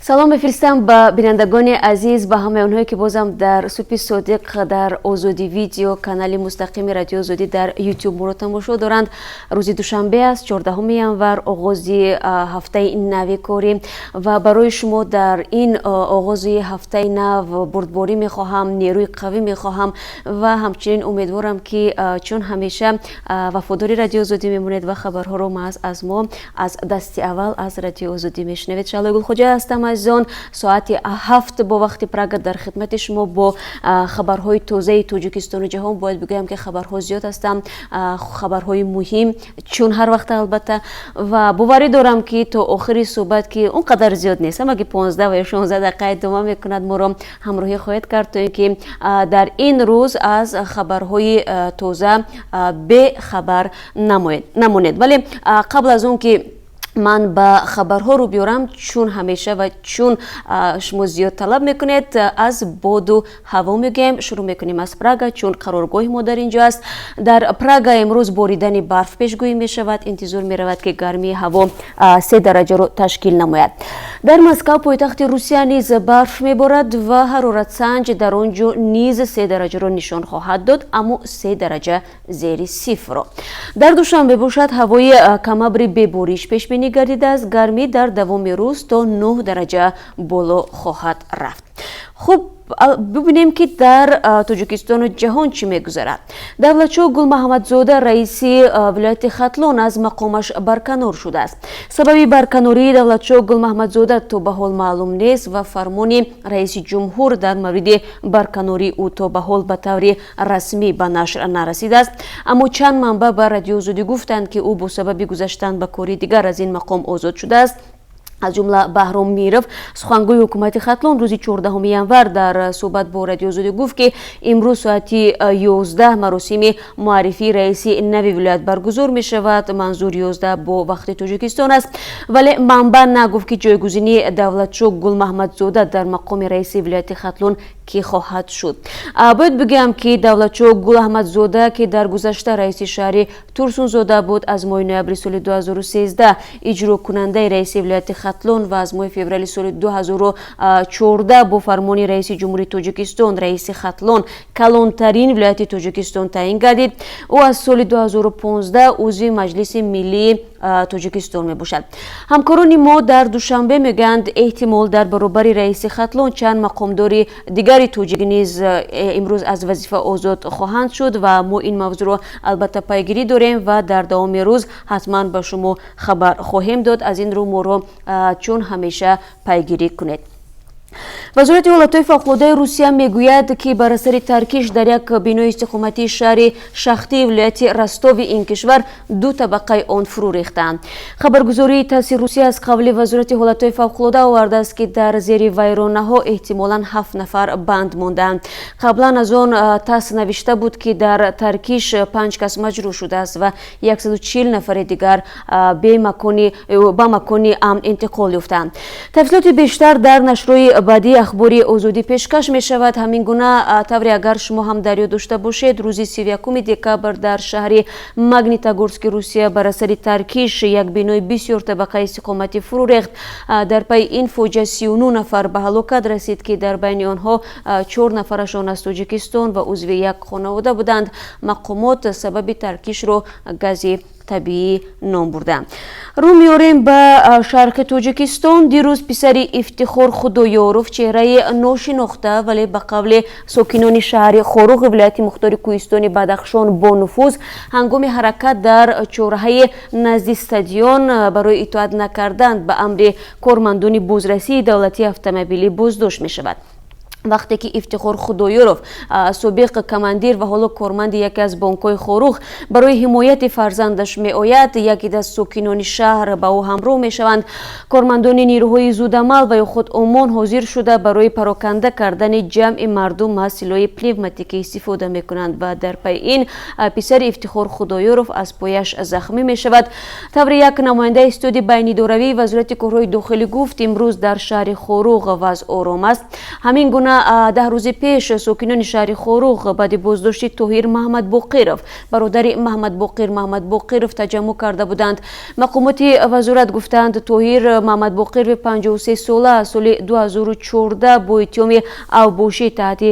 سلام بفرستم به بینندگان عزیز، به همه اونهایی که بازم در سوپی صادق در آزادی ویدیو کانال مستقیم رادیو آزادی در یوتیوب مورد تماشا دارند. روز دوشنبه است، 14 ینور، آغاز هفته نو کاری و برای شما در این آغاز هفته نو بردباری میخواهم، نیروی قوی میخواهم و همچنین امیدوارم که چون همیشه وفاداری رادیو آزادی میمونید و خبرها رو از ما از دست اول از رادیو آزادی میشنوید. شالای گل خوجا هستم از آن ساعت 7 با وقت پراگ در خدمت شما با خبرهای تازه تاجیکستان و جهان. باید بگویم که خبرها زیاد هستم، خبرهای مهم چون هر وقت البته، و باوری دارم که تا آخری صحبت که اونقدر زیاد نیست، اما که 15 و 16 دقیقه دوام میکند ما رو همراهی خواهد کرد تا اینکه در این روز از خبرهای تازه به خبر نمونید. ولی قبل از اون که من با خبرها رو بیارم، چون همیشه و چون شما زیاد طلب میکنید، از باد و هوا میگیم. شروع میکنیم از پراگ، چون قرارگاه ما در اینجا است. در پراگ امروز باریدن برف پیشگویی میشود. انتظار میرود که گرمی هوا 3 درجه رو تشکیل نماید. در مسکو پایتخت روسیه نیز برف میبارد و حرارت سنج در آنجا نیز 3 درجه رو نشان خواهد داد، اما 3 درجه زیر صفر. در دوشنبه باشد هوای کمابری بباریش پیش بینی گردیده است. گرمی در دوام روز تا 9 درجه بالا خواهد رفت. خب ببینیم که در تاجیکستان و جهان چی میگذرد. دولتچو گل محمدزاده رئیس ولایت ختلون از مقامش برکنار شده است. سبب برکناری دولتچو گل محمدزاده تا به حال معلوم نیست و فرمان رئیس جمهور در مورد برکناری او تا به حال به طور رسمی به نشر نرسیده است. اما چند منبع به رادیو آزادی گفتند که او با سبب گذشتن به کاری دیگر از این مقام آزاد شده است. از جمله بهرام میرف، سخنگوی حکومت ختلون، روز 14 ینور در صحبت با رادیو آزادی گفت که امروز ساعت 11 مراسم معرفی رئیس نوی ولایت برگزار می شود. منظور 11 با وقت تاجیکستان است، ولی منبع نگفت که جایگزینی دولتچو گل محمدزاده در مقام رئیس ولایت ختلون کی خواهد شد. باید بگم که دولتچو گل محمدزاده که در گذشته رئیس شهر تورسونزاده بود، از ماه نوامبر سال 2013 اجرا کننده رئیس ولایت ختلون و از ماه فوریه سال 2014 با فرمان رئیس جمهوری تاجیکستان رئیس ختلون کلانترین ولایت تاجیکستان تعیین گردید. او از سال 2015 عضو مجلس ملی تاجیکستان می باشد. همکاران ما در دوشنبه میگند احتمال در برابر رئیس ختلون چند مقامدار دیگری تاجیک نیز امروز از وظیفه آزاد خواهند شد و ما این موضوع را البته پیگیری داریم و در دوام روز حتما به شما خبر خواهیم داد. از این رو ما رو چون همیشه پیگیری کنید. وزارت حالات فوق‌العاده روسیه میگوید که بر اثر ترکیش در یک بنای استخباراتی شهر شختی ولایت رستو این کشور 2 طبقه آن فرو ریختند. خبرگزاری تاس روسیه از قبل وزارت حالات فوق‌العاده آورده است که در زیر ویرانه ها احتمالاً 7 نفر بند ماندند. قبلا از آن تاس نوشته بود که در ترکیش 5 کس مجروح شده است و 140 نفر دیگر به مکان امن انتقال یافتند. تفصیلات بیشتر در نشریه بعدی اخباری آزادی پیشکش می شود. همین گونه طوری اگر شما هم در یاد داشته باشید، روز 31 دکامبر در شهر ماگنیتوگورسک روسیه بر اثر ترکیش یک بنای بسیار طبقه استقامتی فرو ریخت. در پی این فوجیه 39 نفر به هلاکت رسید که در بین آنها 4 نفرشان از تاجیکستان و عضو یک خانواده بودند. مقامات سبب ترکیش را گاز طبیعی نام بردند. رو میاریم به شرق تاجیکستان. دیروز پسر افتخار خدایاروف، چهره ناشناخته ولی به قول ساکنان شهر خاروغ ولایت مختار کوهستان بدخشان با نفوذ، هنگام حرکت در چهارراه نزد استادیوم برای اطاعت نکردن به امر کارمندان بازرسی دولتی اتومبیلی بازداشت می شود. وقتی که افتخار خدایاروف، سابق کماندیر و حالا کارمند یکی از بانک‌های خاروغ، برای حمایت فرزندش می آید، یکی از ساکنان شهر با او همراه می شوند. کارمندان نیروهای زودعمل و خود امان حاضر شده برای پراکنده کردن جمع مردم از سلاح پنوماتیکی استفاده می کنند و در پی این پسر افتخار خدایاروف از پایش زخمی می شود. طور یک نماینده استودی بین دوروی وزارت کارهای داخلی گفت امروز در شهر خاروغ وضع آرام است. همین گونه میکنه 10 روز پیش ساکنان شهر خاروق بعد بازداشت طاهر محمد باقرов برادر محمد باقرov تجمع کرده بودند. مقامات وزارت گفتند طاهر محمد باقرov 53 ساله سال 2014 با اتهام اوباشی تحت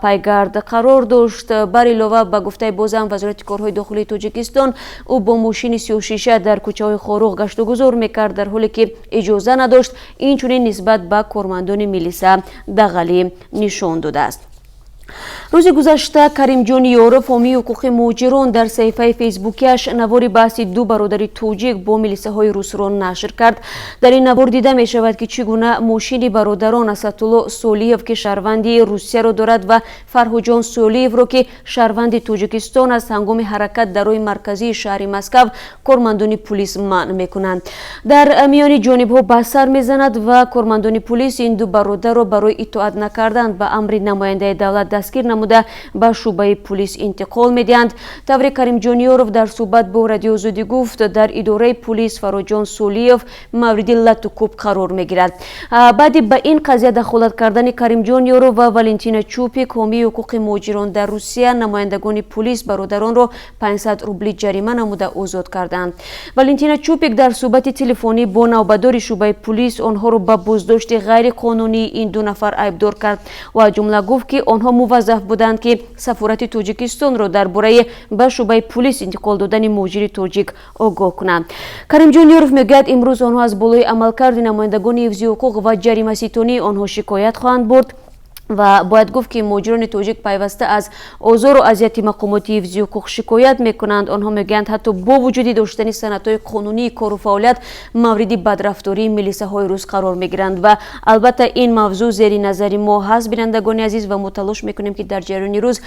پایگرد قرار داشت. بر علاوه به گفته بازم وزارت کارهای داخلی تاجیکستان او با ماشین 36 در کوچه های خاروق گشت و گذار میکرد در حالی که اجازه نداشت. این چنین نسبت به کارمندان میلیسا دغلی نشان داده است. روز گذشته کریم جان یورف حامی حقوق مهاجران در صفحه فیسبوکیش نوار بحث دو برادر توجیک با میلیسه های روس را نشر کرد. در این نوار دیده می شود که چگونه ماشین برادران اسدالله سالیف که شهروندی روسیه را دارد و فرهجان سالیف را که شهروند تاجیکستان است هنگام حرکت در راه مرکزی شهر مسکو کارمندان پلیس منع میکنند. در میان جانب ها به سر میزند و کارمندان پلیس این دو برادر را برای اطاعت نکردن به امر نماینده دولت دستگیر نموده به شعبه پلیس انتقال میدهند. طور کریم جان یورف در صحبت با رادیو آزادی گفت در اداره پلیس فرهجان سالیف مورد لط و کوب قرار میگیرد. بعد به این قضیه دخالت کردن کریم جان یورف و والنتینا چوپیک حامی حقوق مهاجران در روسیه نمایندگان پلیس برادران را 500 روبل جریمه نموده آزاد کردند. والنتینا چوپیک در صحبت تلفنی با نوبدار شعبه پلیس آنها را به بازداشت غیر قانونی این دو نفر ایبدار کرد و جمله گفت که آنها موظف بودند که سفارت تاجیکستان را درباره به شعبه پلیس انتقال دادن مهاجر تاجیک آگاه کنند. کریم جان یورف میگوید امروز آنها از بالای عملکرد نمایندگان حفظ حقوق و جریمه ستانی آنها شکایت خواهند برد و باید گفت که مهاجران تاجیک پیوسته از آزار و اذیت مقامات حفظ حقوق شکایت میکنند. آنها میگویند حتی با وجود داشتن سندهای قانونی کار و فعالیت مورد بدرفتاری میلیسه های روس قرار میگیرند و البته این موضوع زیر نظر ما هست. بینندگان عزیز و ما تلاش میکنیم که در جریان روز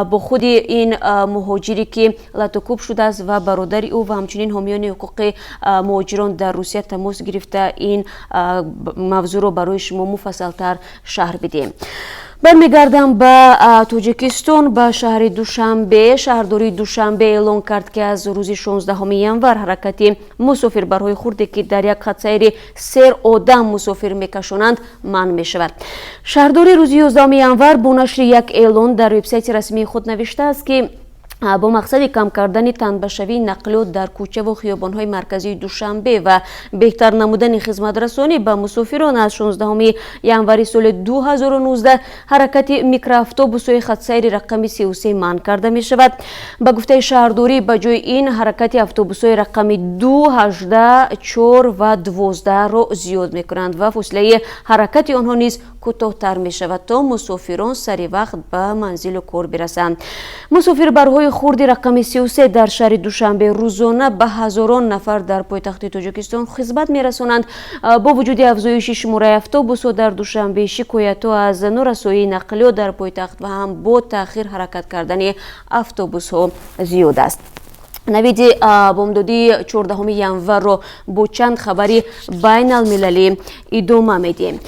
با خود این مهاجری که لطوکوب شده است و برادر او و همچنین حامیان حقوق مهاجران در روسیه تماس گرفته این موضوع رو برای شما مفصل‌تر شرح بدیم. برمیگردم به تاجیکستان. به شهر دوشنبه شهرداری دوشنبه اعلان کرد که از روز 16 ینور حرکت مسافربرهای خرد که در یک خط سیر 3 آدم مسافر میکشانند منع می شود. شهرداری روز 11 ینور با نشر یک اعلان در وبسایت رسمی خود نوشته است که با مقصد کم کردن تنبشوی نقلیات در کوچه و خیابان‌های مرکزی دوشنبه و بهتر نمودن خدمت رسانی به مسافران از 16 ینوری سال 2019 حرکت میکرواتوبوس‌های خط سیر رقم 33 منع کرده می شود. به گفته شهرداری به جای این حرکت اتوبوس‌های رقم 2, 18, 4 و 12 را زیاد می کنند و فاصله حرکت آنها نیز کوتاه‌تر می شود تا مسافران سریع وقت به منزل و کار برسند. مسافربرهای خرد رقم 33 در شهر دوشنبه روزانه به هزاران نفر در پایتخت تاجیکستان خدمت می‌رسانند. با وجود افزایش شماره اتوبوس‌ها در دوشنبه شکایت‌ها از نارسایی نقلیات در پایتخت و هم با تأخیر حرکت کردن اتوبوس‌ها زیاد است. نویدی بمدادی 14 ینور را با چند خبری بین المللی ادامه میدیم.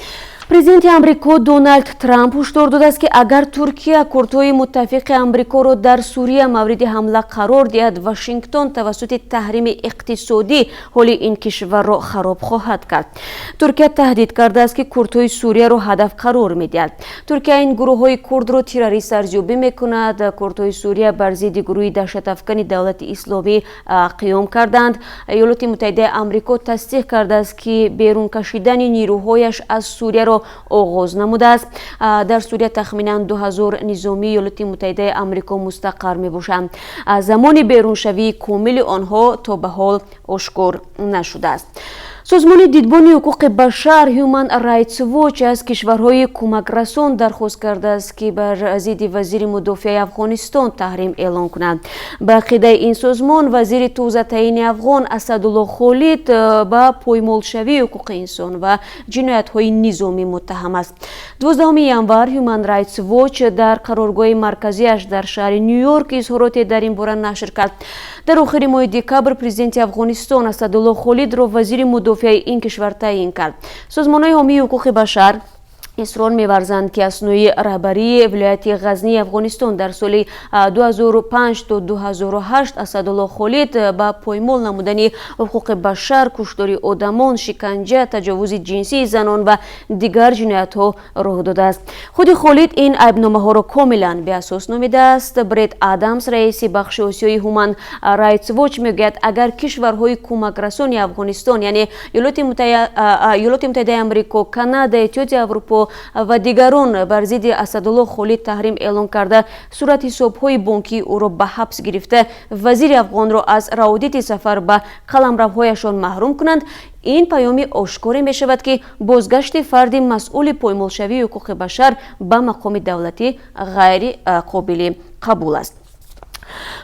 پرزیدنت امریکا دونالد ترامپ هشدار داده است که اگر ترکیه کردهای متفق امریکا را در سوریه مورد حمله قرار دهد واشنگتن توسط تحریم اقتصادی حال این کشور را خراب خواهد کرد. ترکیه تهدید کرده است که کردهای سوریه را هدف قرار میدهد. ترکیه این گروه های کرد را تروریست ارزیابی میکند. کردهای سوریه بر ضد گروه دهشت افکن دولت اسلامی قیام کردند. ایالات متحده آمریکا تصدیق کرده است که بیرون کشیدن نیروهایش از سوریه را آغاز نموده است. در سوریه تخمینا 2000 نظامی ایالات متحده آمریکا مستقر می باشند. زمان بیرونشوی کامل آنها تا به حال آشکار نشده است. سازمان دیدبان حقوق بشر هیومن رایتس واچ از کشورهای کمک رسان درخواست کرده است که بر ضد وزیر مدافع افغانستان تحریم اعلان کند. به عقیده این سازمان وزیر تازه تعیین افغان اسدالله خالد با پایمالشوی حقوق انسان و جنایت‌های نظامی متهم است. 12 ینور هیومن رایتس واچ در قرارگاه مرکزیش در شهر نیویورک اظهارات در این باره نشر کرد. در آخر ماه دکبر پرزیدنت افغانستان اسدالله خالد را وزیر مدافع این کشور تعیین کرد. سازمان‌های حامی حقوق بشر اصرار می‌ورزند که از نوع رهبری ولایت غزنی افغانستان در سال 2005 تا 2008 اسدالله خالد با پایمال نمودن حقوق بشر، کشتاری آدمان، شکنجه، تجاوز جنسی زنان و دیگر جنایت‌ها راه داده است. خود خالد این ایبنامه‌ها را کاملا به اساس نامیده است. برید آدامز رئیس بخش آسیایی هومن رایتس واچ میگوید اگر کشورهای کمک رسان افغانستان یعنی ایالات متحده آمریکا، کانادا، اتحادیه اروپا و دیگران بر ضد اسدالله خالد تحریم اعلان کرده صورت حساب‌های بانکی او را به حبس گرفته وزیر افغان را از روابط سفر به قلمروهایشان محروم کنند، این پیامی آشکار می شود که بازگشت فرد مسئول پایمالشوی حقوق بشر به مقام دولتی غیر قابل قبول است.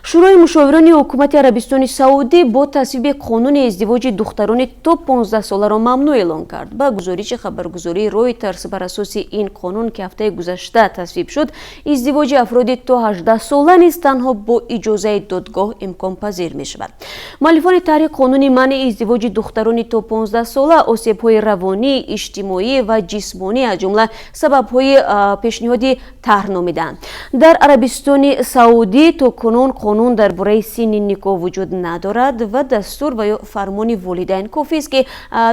شورای مشاوران حکومت عربستان سعودی با تصویب قانون ازدواج دختران تا 15 ساله را ممنوع اعلان کرد. با گزارش خبرگزاری رویترز بر اساس این قانون که هفته گذشته تصویب شد، ازدواج افراد تا 18 ساله نیز تنها با اجازه دادگاه امکان پذیر می شود. مؤلفان طرح قانون منع ازدواج دختران تا 15 ساله آسیب‌های روانی، اجتماعی و جسمانی از جمله سبب‌های پیشنهادی طرح نمودند. در عربستان سعودی تا کنون قانون درباره سن نکاح وجود ندارد و دستور و یا فرمان والدین کافی است که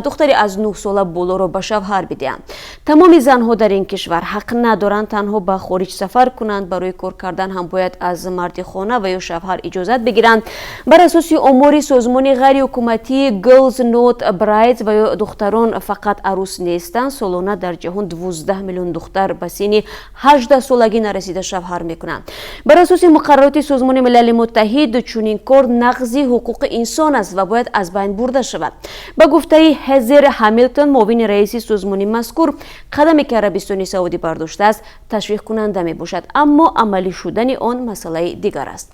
دختری از 9 ساله بالا را به شوهر بدهند. تمام زنها در این کشور حق ندارند تنها به خارج سفر کنند. برای کار کردن هم باید از مرد خانه و یا شوهر اجازت بگیرند. بر اساس آمار سازمان غیر حکومتی گرلز نوت برایدز و یا دختران فقط عروس نیستند، سالانه در جهان 12 میلیون دختر به سن 18 سالگی نرسیده شوهر میکنند. بر اساس مقررات سازمان ملل متحد چنین کار نقض حقوق انسان است و باید از بین برده شود. با گفته هزر همیلتون معاون رئیس سازمان مذکور، قدمی که عربستان سعودی برداشته است تشویق کننده می باشد، اما عملی شدن آن مسئله دیگر است.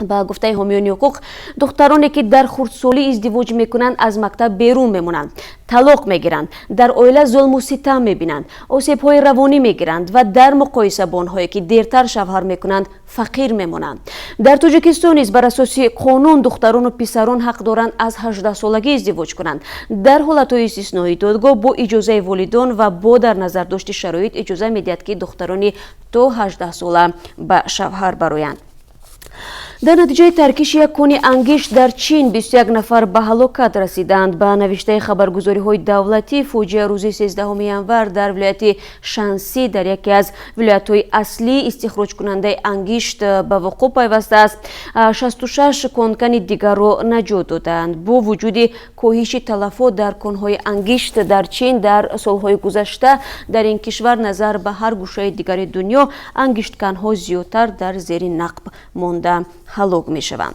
با گفته حامیان حقوق، دخترانی که در خردسالی ازدواج میکنند از مکتب بیرون میمونند، طلاق میگیرند، در عائله ظلم و ستم میبینند، آسیب‌های روانی میگیرند و در مقایسه با آنهایی که دیرتر شوهر میکنند فقیر میمونند. در تاجیکستان نیز بر اساس قانون دختران و پسران حق دارند از 18 سالگی ازدواج کنند. در حالت‌های استثنایی دادگاه با اجازه والدین و با در نظر داشت شرایط اجازه میدهد که دختران تا 18 ساله به شوهر برویند. در نتیجه ترکیش یک کون انگشت در چین 21 نفر به هلاکت رسیدند. به نوشته خبرگزاری‌های دولتی، فوجیه روز 13 ینور در ولایت شانسی در یکی از ولایت‌های اصلی استخراج کننده انگشت به وقوع پیوسته است. 66 کانکن دیگر را نجات دادند. با وجود کاهش تلفات در کان‌های انگشت در چین در سال‌های گذشته، در این کشور نظر به هر گوشه دیگر دنیا انگشت کان‌ها زیادتر در زیر نقب مانده هلاک می شوند.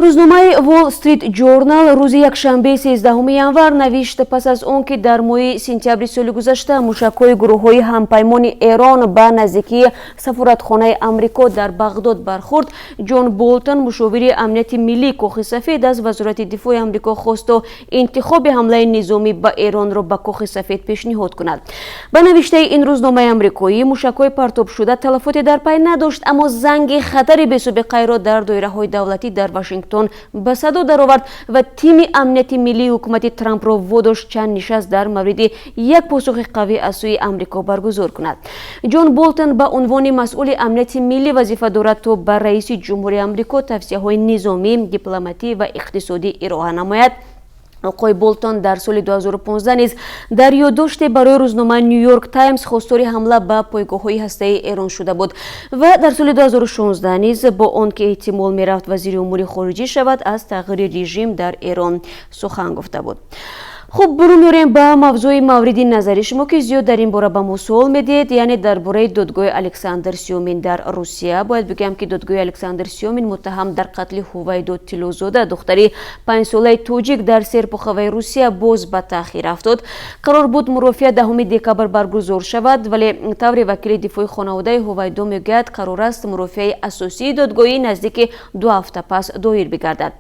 روزنامه وال استریت جورنال روز یکشنبه 13 ینور نوشت پس از آن که در ماه سپتامبر سال گذشته موشک‌های گروه‌های همپیمان ایران به نزدیکی سفارتخانه آمریکا در بغداد برخورد، جان بولتون مشاور امنیت ملی کاخ سفید از وزارت دفاع آمریکا خواست تا انتخاب حمله نظامی به ایران را به کاخ سفید پیشنهاد کند. به نوشته این روزنامه آمریکایی، موشک‌های پرتاب شده تلفاتی در پی نداشت، اما زنگ خطر بی‌سابقه را در دایره‌های دولتی در واشنگتن به صدا درآورد و تیم امنیت ملی حکومت ترامپ را واداشت چند نشست در مورد یک پاسخ قوی از سوی آمریکا برگزار کند. جان بولتون به عنوان مسئول امنیت ملی وظیفه دارد تا بر رئیس جمهوری آمریکا توصیه‌های نظامی، دیپلماتی و اقتصادی ارائه نماید. آقای بولتون در سال 2015 نیز در یادداشت برای روزنامه نیویورک تایمز خواستار حمله به پایگاه‌های هسته‌ای ایران شده بود و در سال 2016 نیز با آنکه احتمال می‌رفت وزیر امور خارجه شود از تغییر رژیم در ایران سخن گفته بود. خب برو میریم به موضوع مورد نظری شما که زیاد در این باره به ما سوال میدید، یعنی درباره دادگاه الکساندر سیومین در روسیه. باید بگم که دادگاه الکساندر سیومین متهم در قتل هویدا تیلوزاده دختری 5 ساله توجیک در سرپوخوی روسیه باز به تاخیر افتاد. قرار بود مرافعه 10 دکبر برگزار شود، ولی طور وکیل دفاع خانواده هویدا میگوید قرار است مرافعه اساسی دادگاهی نزدیک 2 هفته پس دایر بگردد.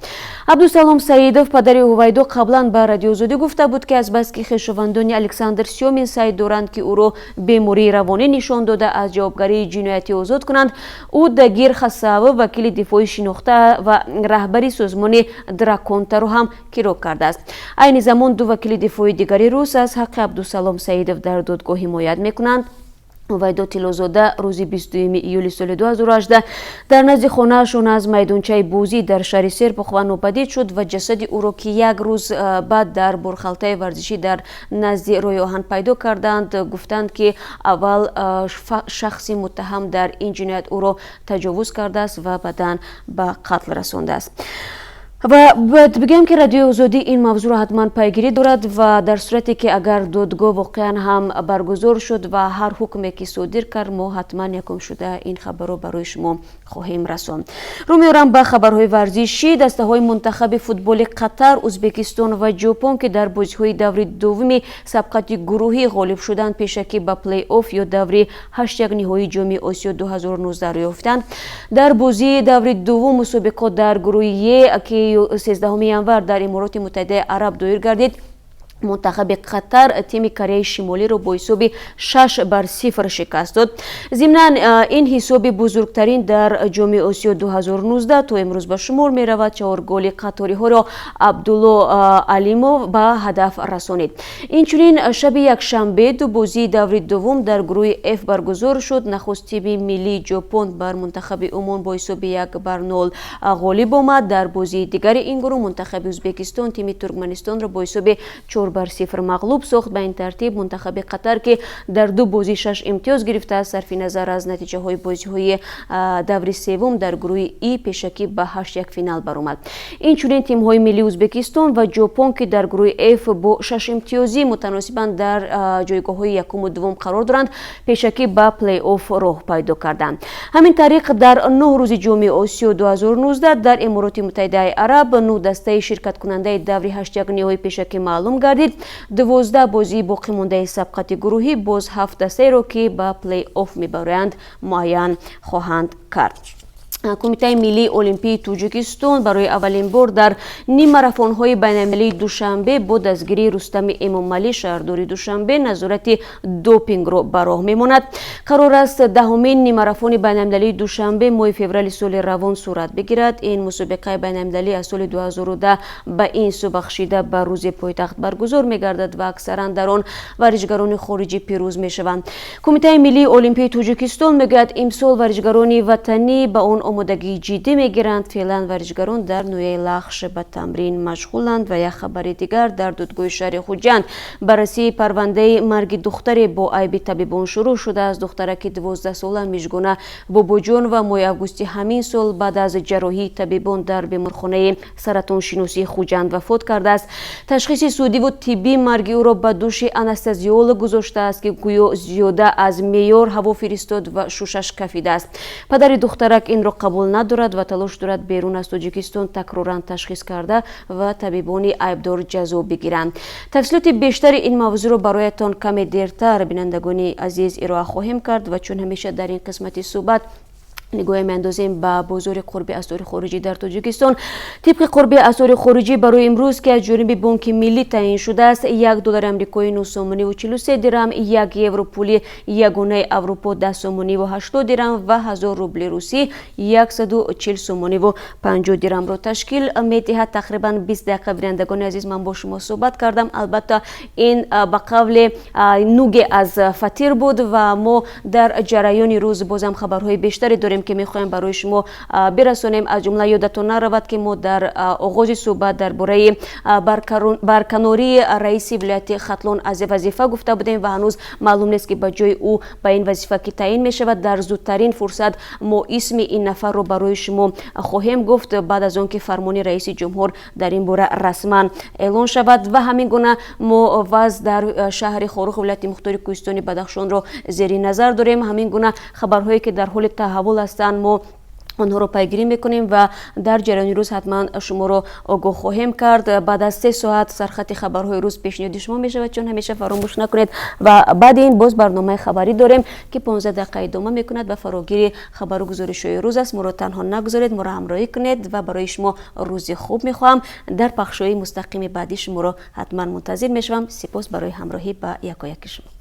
عبدالسلام سعیدов پدر هویدا قبلا به رادیو آزادی گفت гуфта буд ки аз баски хешовандони Александр Сёмин саъй доранд ки ӯро бемории равонӣ нишон дода аз ҷавобгарии ҷиноятӣ озод кунанд. ӯ Дагир Хасавов вакили дифоӣ шинохта ва раҳбари созмони Драконтаро ҳам кирок кардааст. айни замон ду вакили дифои дигари рус аз ҳаққи Абдусалом Саидов дар додгоҳ ҳимоят мекунанд. Увайдо Тилозода рӯзи 22 июли соли 2018 дар назди хонаашон аз майдончаи бозӣ дар шаҳри Серпухова нопадид шуд ва ҷасади ӯро ки як рӯз баъд дар борхалтаи варзишӣ дар назди роҳи оҳан пайдо карданд, гуфтанд ки аввал шахси муттаҳам дар ин ҷиноят ӯро таҷовуз кардааст ва баъдан ба қатл расондааст. ва бояд бигӯям ки радиои озодӣ ин мавзӯъро ҳатман пайгирӣ дорад ва дар сурате ки агар додгоҳ воқеан ҳам баргузор шуд ва ҳар ҳукме ки содир кард, мо ҳатман якумшуда ин хабарро барои шумо хоҳем расонд. рӯ меорам ба хабарҳои варзишӣ. дастаҳои мунтахаби футболи Қатар, Узбекистон ва Ҷопон ки дар бозиҳои даври дуввуми сабқати гурӯҳӣ ғолиб шуданд, пешакӣ ба плей-офф ё даври 8 ниҳоии ҷоми Осиё 2019 ёфтанд. дар бозии даври дуввум мусобиқот дар гурӯҳи Е ки 13 январ дар Имороти Муттаҳидаи Араб доир гардид, منتخب قطر تیم کره شمالی رو با حساب 6-0 شکست داد. ضمناً این حساب بزرگترین در جام آسیا 2019 تا امروز به شمار می رود. 4 گل قطری ها را عبدالله علیموف به هدف رسانید. اینچنین شب یکشنبه دو بازی دور دوم در گروه F برگزار شد. نخست تیم ملی ژاپن بر منتخب عمان با حساب 1-0 غالب آمد. در بازی دیگر این گروه منتخب ازبکستان تیم ترکمنستان را با حساب 4-0 مغلوب ساخت. به این ترتیب منتخب قطر که در دو بازی 6 امتیاز گرفته است، صرف نظر از نتیجه های بازی های دور سوم در گروه ای پیشکی به 8-1 فینال برآمد. اینچنین تیم های ملی ازبکستان و ژاپن که در گروه F با 6 امتیازی متناسباً در جایگاه های یکم و دوم قرار دارند، پیشکی به پلی آف راه پیدا کردند. همین طریق در 9 روز جام آسیا 2019 در امارات متحده عرب 9 دسته شرکت کننده دوری 8 نهایی پیشکی معلوم گردید. 12 بازی باقی مانده سبقت گروهی باز 7 دسته را که به پلی آف میبرند معین خواهند کرد. کمیته ملی المپی تاجیکستان برای اولین بار در نیم ماراتون های بین‌المللی دوشنبه با دستگیری رستم امامعلی شهرداری دوشنبه نظارت دوپینگ را به راه میماند. قرار است دهمین نیم ماراتون بین‌المللی دوشنبه ماه فوریه سال روان صورت بگیرد. این مسابقه بین‌المللی از سال 2010 به این سو بخشیده به روز پایتخت برگزار میگردد و اکثرا در آن ورزشکاران خارجی پیروز میشوند. کمیته ملی المپی تاجیکستان میگوید امسال ورزشکاران وطنی به آن آمادگی جدی میگیرند. فعلا ورزشکاران در نوع لخش به تمرین مشغولند. و یک خبر دیگر در دادگاه شهر خوجند بررسی پرونده مرگ دختری با عیب طبیبان شروع شده است. دخترک 12 ساله میژگونه باباجان و ماه آگوست همین سال بعد از جراحی طبیبان در بیمارخانه سرطان شناسی خوجند وفات کرده است. تشخیص سودی و طبی مرگ او را به دوش آنستزیولوگ گذاشته است که گویا زیاده از معیار هوا فرستاد و شوشش کفیده است. پدر دخترک این را قبول ندارد و تلاش دارد بیرون از تاجیکستان تکرارا تشخیص کرده و طبیبان عیبدار جزا بگیرند. تفصیلات بیشتر این موضوع را برایتان کمی دیرتر بینندگان عزیز ارائه خواهیم کرد و چون همیشه در این قسمت صحبت نگاه میاندازیم به بازار قرب اسعار خارجی در تاجیکستان. طبق قرب اسعار خارجی برای امروز که از جانب بانک ملی تعیین شده است، $1 آمریکایی 9 سومانی و 43 درهم، 1 یورو پول یگانه اروپا 10 سومانی و 80 درهم و 1000 روبل روسی 140 سومانی و 50 درهم را تشکیل می‌دهد. تقریبا 20 دقیقه بینندگان عزیز من با شما صحبت کردم. البته این به قول نوگ از فطیر بود و ما در جریان روز بازم خبرهای بیشتری داریم که میخوایم برای شما برسانیم. از جمله یادتون نرود که ما در آغاز صحبت درباره برکناری رئیس ولایت ختلان از وظیفه گفته بودیم و هنوز معلوم نیست که به جای او به این وظیفه که تعیین می شود. در زودترین فرصت ما اسم این نفر رو برای شما خواهیم گفت بعد از آنکه فرمان رئیس جمهور در این باره رسما اعلان شود. و همین گونه ما وضع در شهر خاروخ ولایت مختار کوهستانی بدخشان رو زیر نظر داریم. همین گونه خبرهایی که در حال تحول هستند ما آنها رو پیگیری میکنیم و در جریان روز حتما شما رو آگاه خواهیم کرد. بعد از 3 ساعت سرخط خبرهای روز پیشنهاد شما میشه و چون همیشه فراموش نکنید و بعد این باز برنامه خبری داریم که 15 دقیقه ادامه میکند و فراگیر خبر و گزارش های روز است. ما رو تنها نگذارید، ما رو همراهی کنید و برای شما روزی خوب میخوام. در پخش های مستقیم بعدی شما رو حتما منتظر میشم. سپاس برای همراهی با یکایک شما.